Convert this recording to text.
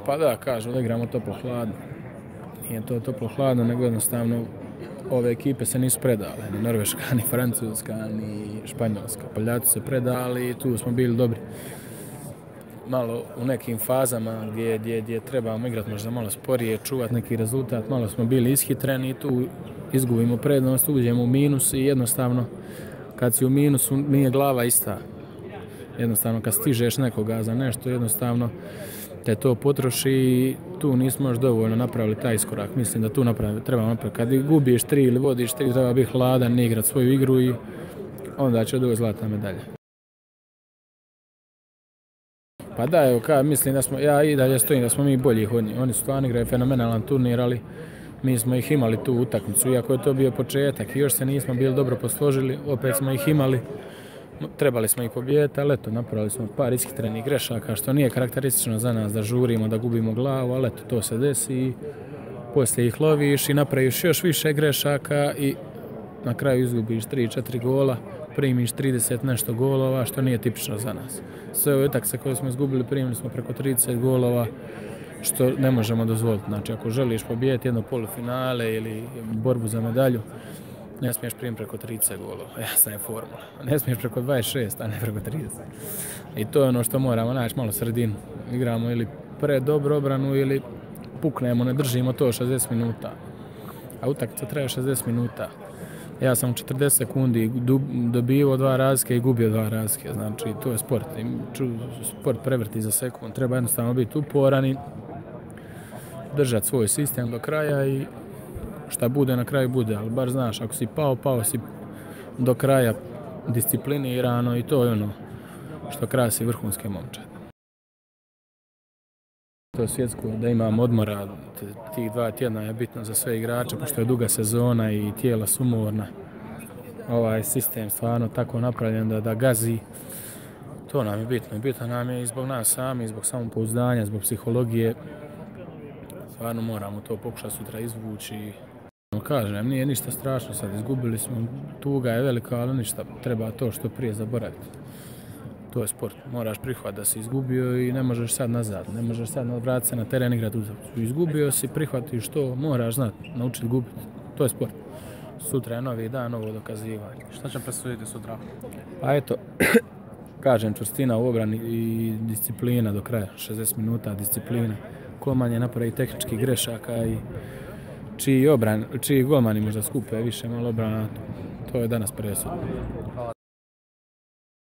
Pa da, kažu da igramo toplo-hladno. Nije to toplo-hladno, nego jednostavno ove ekipe se nisu predale. Ni Norveška, ni Francuska, ni Španjolska. Poljaci se predali i tu smo bili dobri. Malo u nekim fazama gdje trebamo igrati možda malo sporije, čuvati neki rezultat. Malo smo bili ishitreni i tu izgubimo prednost, uđemo u minus i jednostavno kad si u minusu nije glava ista. Jednostavno kad stižeš nekoga za nešto, jednostavno te to potroši i tu nismo još dovoljno napravili taj iskorak. Mislim da tu trebamo napraviti. Kad gubiš 3 ili vodiš 3, treba biti hladan, igrati svoju igru i onda će doći zlatna medalja. Pa da, evo, mislim da smo, ja i dalje stojim da smo mi bolji od njih. Oni su stvarno igraju fenomenalan turnir, ali mi smo ih imali tu utakmicu. Iako je to bio početak i još se nismo bili dobro posložili, opet smo ih imali. Trebali smo ih pobijediti, ali eto, napravili smo par ishitrenih grešaka, što nije karakteristično za nas da žurimo, da gubimo glavu, ali eto, to se desi i poslije ih loviš i napraviš još više grešaka i na kraju izgubiš 3-4 gola, primiš 30 nešto golova, što nije tipično za nas. Sve ove utakmice koje smo izgubili, primili smo preko 30 golova, što ne možemo dozvoliti. Znači, ako želiš pobijediti jedno polufinale ili borbu za medalju, ne smiješ primiti preko 30 golova. Jasna je formula. Ne smiješ preko 26, a ne preko 30. I to je ono što moramo naći malo sredinu. Igramo ili predobru obranu ili puknemo, ne držimo to 60 minuta. A utakmica traje 60 minuta. Ja sam 40 sekundi dobivao 2 razlike i gubio 2 razlike. Znači, to je sport. Sport prevrti za sekund. Treba jednostavno biti uporan i držati svoj sistem do kraja i šta bude na kraju bude. Ali bar znaš, ako si pao si do kraja disciplinirano i to je ono što krasi vrhunske momčade. To je svjetsko da imamo odmora, tih 2 tjedna je bitno za sve igrače, pošto je duga sezona i tijela su umorna. Ovaj sistem stvarno tako napravljen da gazi. To nam je bitno. Bitno nam je i zbog nas sami, zbog samopouzdanja, zbog psihologije. Stvarno moramo to pokušati sutra izvući. Kažem, nije ništa strašno sad, izgubili smo, tuga je velika, ali ništa, treba to što prije zaboraviti. To je sport, moraš prihvatiti da si izgubio i ne možeš sad nazad, ne možeš sad vratiti se na teren i igrati utakmicu. Izgubio si, prihvatiš to, moraš znati, naučiti gubiti, to je sport. Sutra je novi dan, novo dokazivanje. Šta će presuditi sutra? Pa eto, kažem, čvrstina u obrani i disciplina do kraja, 60 minuta disciplina. Ko manje napravi tehničkih grešaka i čiji golmani možda skupe više malo obrana, to je danas presudno.